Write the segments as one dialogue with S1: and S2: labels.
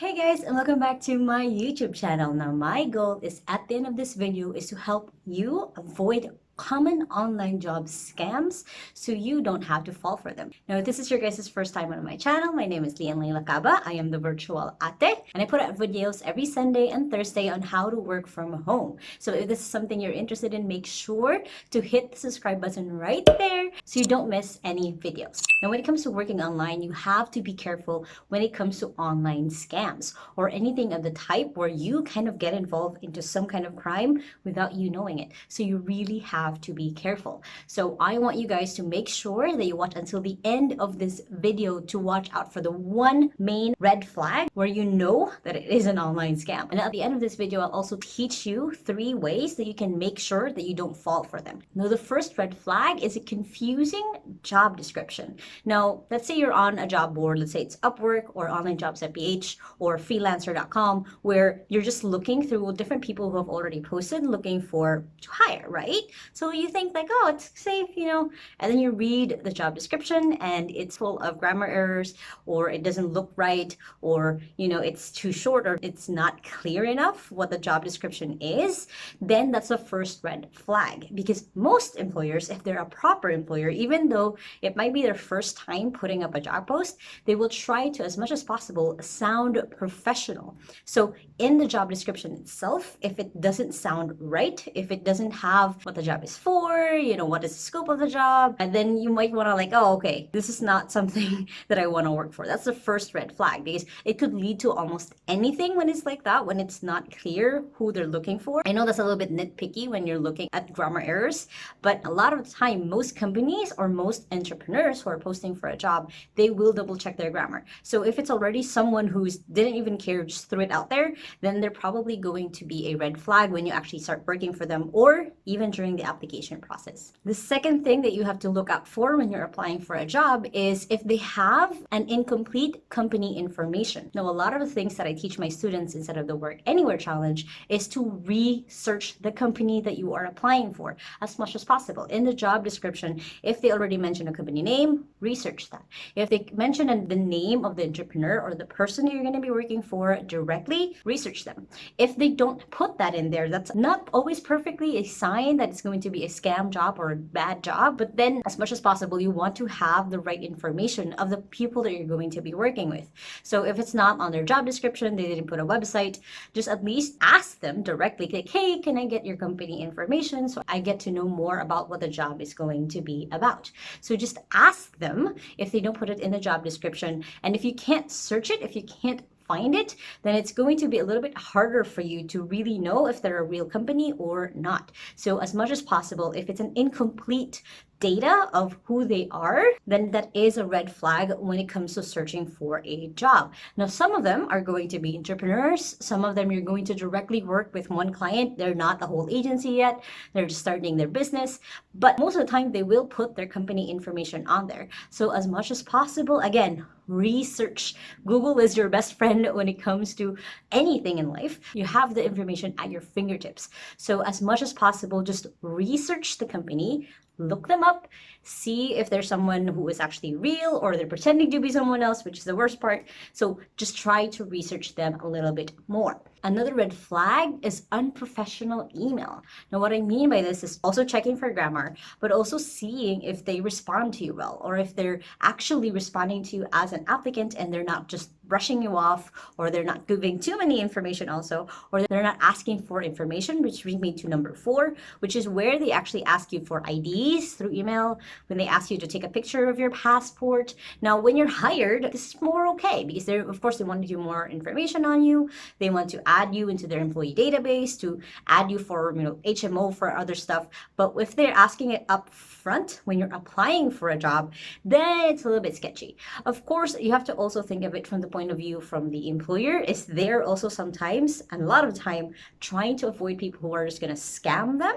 S1: Hey guys, and welcome back to my YouTube channel. Now, my goal is at the end of this video is to help you avoid common online job scams so you don't have to fall for them. Now, if this is your guys' first time on my channel, my name is Lacaba. I am the virtual ate, and I put out videos every Sunday and Thursday on how to work from home. So if this is something you're interested in, make sure to hit the subscribe button right there so you don't miss any videos. Now, when it comes to working online, you have to be careful when it comes to online scams or anything of the type where you kind of get involved into some kind of crime without you knowing it. So you really have to be careful. So I want you guys to make sure that you watch until the end of this video to watch out for the one main red flag where you know that it is an online scam. And at the end of this video, I'll also teach you 3 ways that you can make sure that you don't fall for them. Now, the first red flag is a confusing job description. Now, let's say you're on a job board, let's say it's Upwork or onlinejobs.ph or freelancer.com, where you're just looking through different people who have already posted looking for to hire, right? So you think like, oh, it's safe, and then you read the job description and it's full of grammar errors, or it doesn't look right, or, it's too short, or it's not clear enough what the job description is. Then that's the first red flag, because most employers, if they're a proper employer, even though it might be their first time putting up a job post, they will try to, as much as possible, sound professional. So in the job description itself, if it doesn't sound right, if it doesn't have what the job is for, what is the scope of the job, and then you might want to like, oh, okay, this is not something that I want to work for. That's the first red flag, because it could lead to almost anything when it's like that, when it's not clear who they're looking for. I know that's a little bit nitpicky when you're looking at grammar errors, but a lot of the time, most companies or most entrepreneurs who are posting for a job, they will double check their grammar. So if it's already someone who didn't even care, just threw it out there, then they're probably going to be a red flag when you actually start working for them, or even during the application process. The second thing that you have to look out for when you're applying for a job is if they have an incomplete company information. Now, a lot of the things that I teach my students inside of the Work Anywhere Challenge is to research the company that you are applying for as much as possible. In the job description, if they already mention a company name, research that. If they mention the name of the entrepreneur or the person you're going to be working for directly, research them. If they don't put that in there, that's not always perfectly a sign that it's going to be a scam job or a bad job. But then, as much as possible, you want to have the right information of the people that you're going to be working with. So if it's not on their job description, they didn't put a website, just at least ask them directly, like, hey, can I get your company information so I get to know more about what the job is going to be about? So just ask them if they don't put it in the job description. And if you can't search it, if you can't find it, then it's going to be a little bit harder for you to really know if they're a real company or not. So as much as possible, if it's an incomplete data of who they are, then that is a red flag when it comes to searching for a job. Now, some of them are going to be entrepreneurs. Some of them you're going to directly work with one client. They're not the whole agency yet. They're just starting their business. But most of the time, they will put their company information on there. So as much as possible, again, research. Google is your best friend when it comes to anything in life. You have the information at your fingertips. So as much as possible, just research the company, look them up, see if there's someone who is actually real or they're pretending to be someone else, which is the worst part. So just try to research them a little bit more. Another red flag is unprofessional email. Now, what I mean by this is also checking for grammar, but also seeing if they respond to you well, or if they're actually responding to you as an applicant and they're not just brushing you off, or they're not giving too many information also, or they're not asking for information, which brings me to number 4, which is where they actually ask you for IDs through email, when they ask you to take a picture of your passport. Now, when you're hired, this is more okay, because they're, of course, they want to do more information on you. They want to add you into their employee database, to add you for, HMO, for other stuff. But if they're asking it up front when you're applying for a job, then it's a little bit sketchy. Of course, you have to also think of it from the point of view from the employer. Is there also sometimes, and a lot of the time, trying to avoid people who are just going to scam them.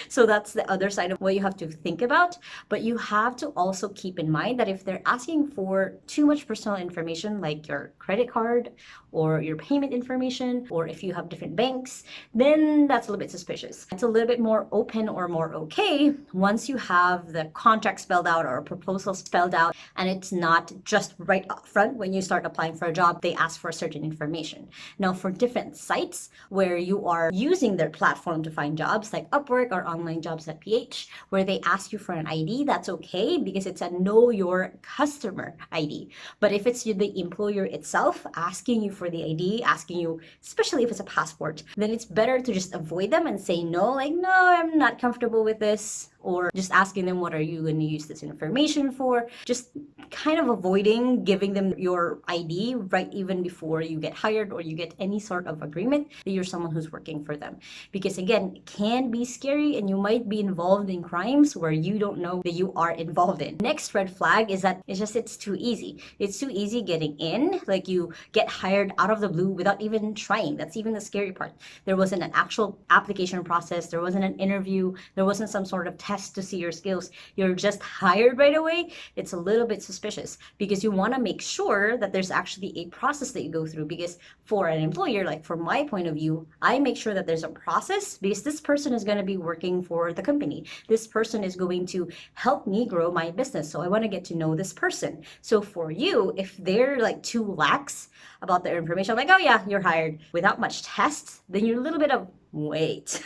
S1: So that's the other side of what you have to think about. But you have to also keep in mind that if they're asking for too much personal information, like your credit card or your payment information, or if you have different banks, then that's a little bit suspicious. It's a little bit more open or more okay once you have the contract spelled out or a proposal spelled out, and it's not just right up front when you start applying for a job, they ask for certain information. Now, for different sites where you are using their platform to find jobs, like Upwork or onlinejobs.ph, where they ask you for an ID, that's okay because it's a know your customer ID. But if it's the employer itself asking you for the ID, asking you, especially if it's a passport, then it's better to just avoid them and say no, like, no, I'm not comfortable with this, or just asking them, what are you going to use this information for? Just kind of avoiding giving them your ID right even before you get hired or you get any sort of agreement that you're someone who's working for them. Because again, it can be scary and you might be involved in crimes where you don't know that you are involved in. Next red flag is that it's too easy. It's too easy getting in. Like, you get hired out of the blue without even trying. That's even the scary part. There wasn't an actual application process. There wasn't an interview. There wasn't some sort of test to see your skills. You're just hired right away. It's a little bit suspicious because you want to make sure that there's actually a process that you go through. Because for an employer, like from my point of view, I make sure that there's a process because this person is going to be working for the company. This person is going to help me grow my business. So I want to get to know this person. So for you, if they're like too lax about their information, like, oh yeah, you're hired without much tests, then you're a little bit of, wait,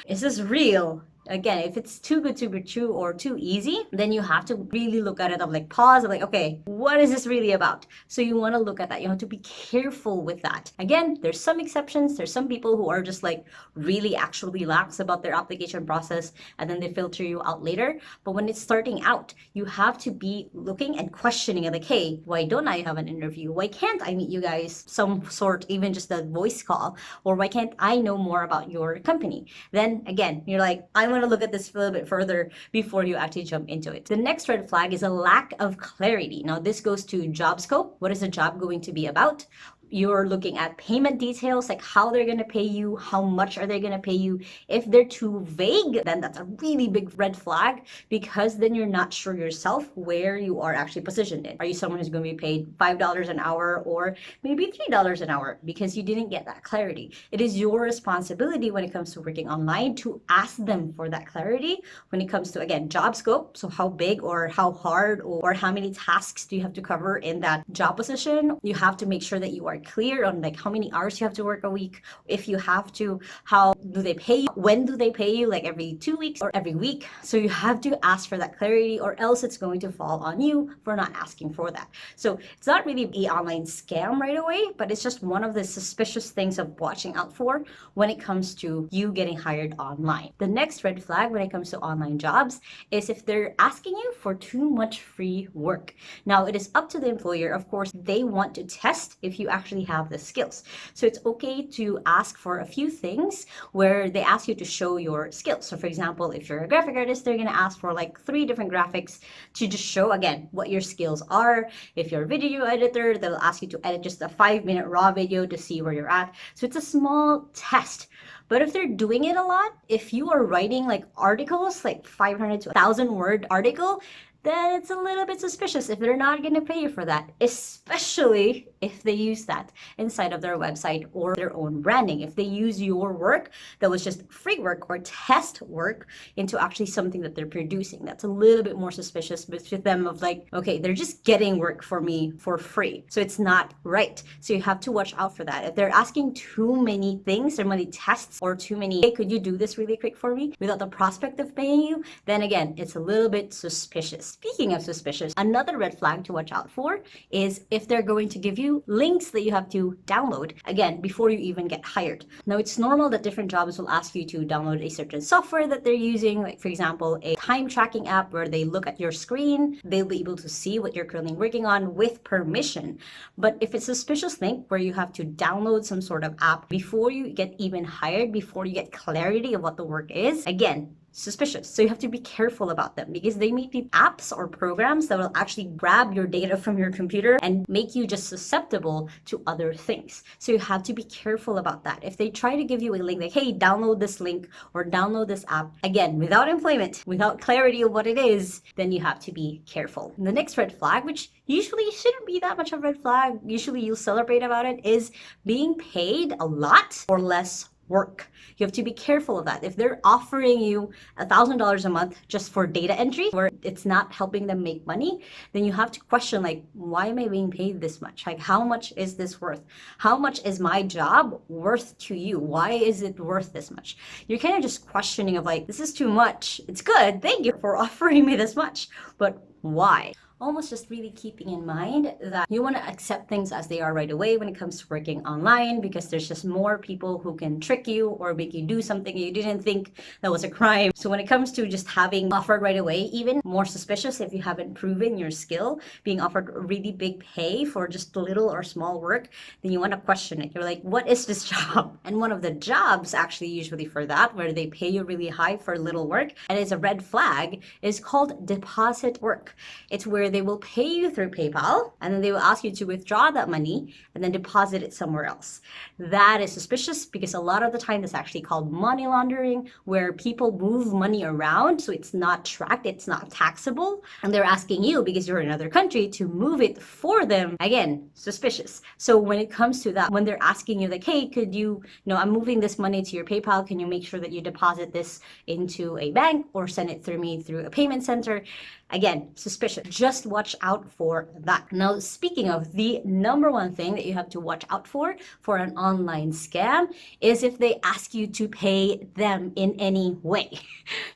S1: is this real? Again, if it's too good to be true or too easy, then you have to really look at it of like pause, of like, okay, what is this really about? So you want to look at that. You have to be careful with that. Again, there's some exceptions. There's some people who are just like really actually lax about their application process and then they filter you out later. But when it's starting out, you have to be looking and questioning it, like, hey, why don't I have an interview? Why can't I meet you guys some sort, even just a voice call? Or why can't I know more about your company? Then again, you're like, I want to look at this a little bit further before you actually jump into it. The next red flag is a lack of clarity. Now, this goes to job scope. What is the job going to be about? You're looking at payment details, like how they're going to pay you, how much are they going to pay you. If they're too vague, then that's a really big red flag because then you're not sure yourself where you are actually positioned in. Are you someone who's going to be paid $5 an hour or maybe $3 an hour because you didn't get that clarity? It is your responsibility when it comes to working online to ask them for that clarity when it comes to, again, job scope. So how big or how hard or how many tasks do you have to cover in that job position? You have to make sure that you are clear on like how many hours you have to work a week. If you have to, how do they pay you? When do they pay you? Like every 2 weeks or every week? So you have to ask for that clarity or else it's going to fall on you for not asking for that. So it's not really an online scam right away, but it's just one of the suspicious things of watching out for when it comes to you getting hired online. The next red flag when it comes to online jobs is if they're asking you for too much free work. Now, it is up to the employer. Of course, they want to test if you actually have the skills. So it's okay to ask for a few things where they ask you to show your skills. So for example, if you're a graphic artist, they're going to ask for like 3 different graphics to just show, again, what your skills are. If you're a video editor, they'll ask you to edit just a 5-minute raw video to see where you're at. So it's a small test. But if they're doing it a lot, if you are writing like articles, like 500 to 1,000 word article, then it's a little bit suspicious if they're not going to pay you for that, especially if they use that inside of their website or their own branding. If they use your work that was just free work or test work into actually something that they're producing, that's a little bit more suspicious with them of like, okay, they're just getting work for me for free. So it's not right. So you have to watch out for that. If they're asking too many things, too many tests or too many, hey, could you do this really quick for me without the prospect of paying you? Then again, it's a little bit suspicious. Speaking of suspicious, another red flag to watch out for is if they're going to give you links that you have to download, again, before you even get hired. Now, it's normal that different jobs will ask you to download a certain software that they're using, like for example, a time tracking app where they look at your screen, they'll be able to see what you're currently working on with permission. But if it's a suspicious link where you have to download some sort of app before you get even hired, before you get clarity of what the work is, again, suspicious. So you have to be careful about them because they may be apps or programs that will actually grab your data from your computer and make you just susceptible to other things. So you have to be careful about that. If they try to give you a link like, hey, download this link or download this app, again, without employment, without clarity of what it is, then you have to be careful. And the next red flag, which usually shouldn't be that much of a red flag, usually you'll celebrate about it, is being paid a lot for less work. You have to be careful of that. If they're offering you $1,000 a month just for data entry, where it's not helping them make money, then you have to question, like, why am I being paid this much? Like, how much is this worth? How much is my job worth to you? Why is it worth this much? You're kind of just questioning of like, this is too much. It's good. Thank you for offering me this much. But why? Almost just really keeping in mind that you want to accept things as they are right away when it comes to working online, because there's just more people who can trick you or make you do something you didn't think that was a crime. So when it comes to just having offered right away, even more suspicious if you haven't proven your skill, being offered really big pay for just little or small work, then you want to question it. You're like, what is this job? And one of the jobs actually usually for that, where they pay you really high for little work, and it's a red flag, is called deposit work. It's where they will pay you through PayPal, and then they will ask you to withdraw that money and then deposit it somewhere else. That is suspicious because a lot of the time it's actually called money laundering, where people move money around so it's not tracked, it's not taxable, and they're asking you, because you're in another country, to move it for them. Again, suspicious. So when it comes to that, when they're asking you like, hey, could you know, I'm moving this money to your PayPal, can you make sure that you deposit this into a bank or send it through me through a payment center? Again, suspicious. Just watch out for that. Now, speaking of, the number one thing that you have to watch out for an online scam is if they ask you to pay them in any way.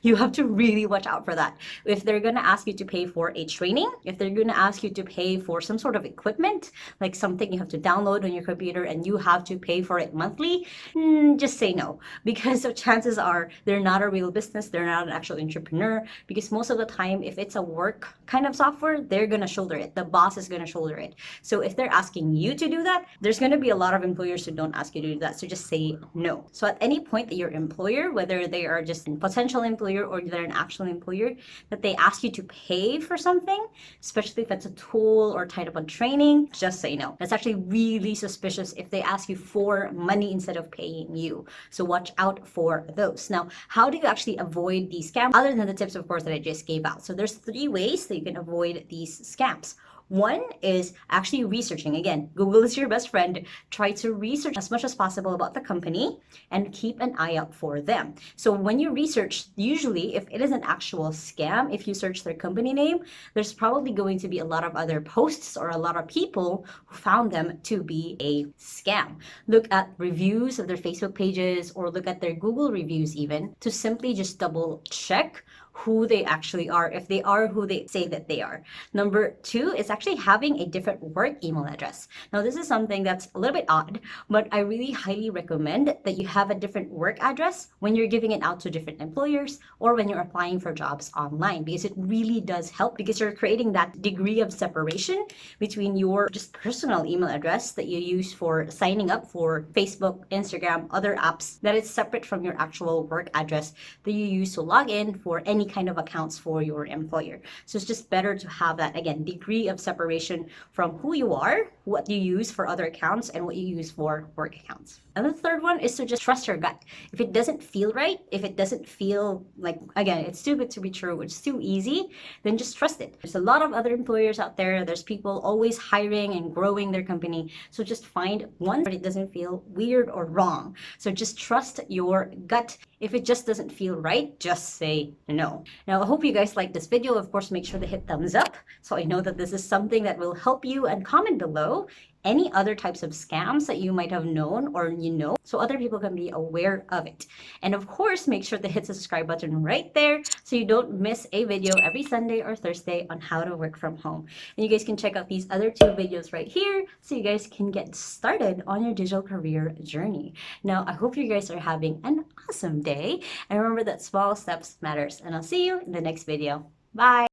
S1: You have to really watch out for that. If they're going to ask you to pay for a training, if they're going to ask you to pay for some sort of equipment, like something you have to download on your computer and you have to pay for it monthly, just say no, because the chances are they're not a real business, they're not an actual entrepreneur, because most of the time, if it's a work kind of software, they're going to shoulder it. The boss is going to shoulder it. So if they're asking you to do that, there's going to be a lot of employers who don't ask you to do that. So just say no. So at any point that your employer, whether they are just a potential employer or they're an actual employer, that they ask you to pay for something, especially if it's a tool or tied up on training, just say no. That's actually really suspicious if they ask you for money instead of paying you. So watch out for those. Now, how do you actually avoid these scams other than the tips, of course, that I just gave out? So there's 3 ways that you can avoid these scams. One is actually researching. Again, Google is your best friend. Try to research as much as possible about the company and keep an eye out for them. So when you research, usually if it is an actual scam, if you search their company name, there's probably going to be a lot of other posts or a lot of people who found them to be a scam. Look at reviews of their Facebook pages or look at their Google reviews even, to simply just double check who they actually are, if they are who they say that they are. Number 2 is actually having a different work email address. Now, this is something that's a little bit odd, but I really highly recommend that you have a different work address when you're giving it out to different employers or when you're applying for jobs online, because it really does help, because you're creating that degree of separation between your just personal email address that you use for signing up for Facebook, Instagram, other apps, that is separate from your actual work address that you use to log in for any kind of accounts for your employer. So it's just better to have that, again, degree of separation from who you are, what you use for other accounts, and what you use for work accounts. And the third one is to just trust your gut. If it doesn't feel right, if it doesn't feel like, again, it's too good to be true, it's too easy, then just trust it. There's a lot of other employers out there. There's people always hiring and growing their company. So just find one that it doesn't feel weird or wrong. So just trust your gut. If it just doesn't feel right, just say no. Now, I hope you guys liked this video. Of course, make sure to hit thumbs up so I know that this is something that will help you, and comment below any other types of scams that you might have known or you know, so other people can be aware of it. And of course, make sure to hit the subscribe button right there so you don't miss a video every Sunday or Thursday on how to work from home. And you guys can check out these other 2 videos right here so you guys can get started on your digital career journey. Now, I hope you guys are having an awesome day, and remember that small steps matters, and I'll see you in the next video. Bye!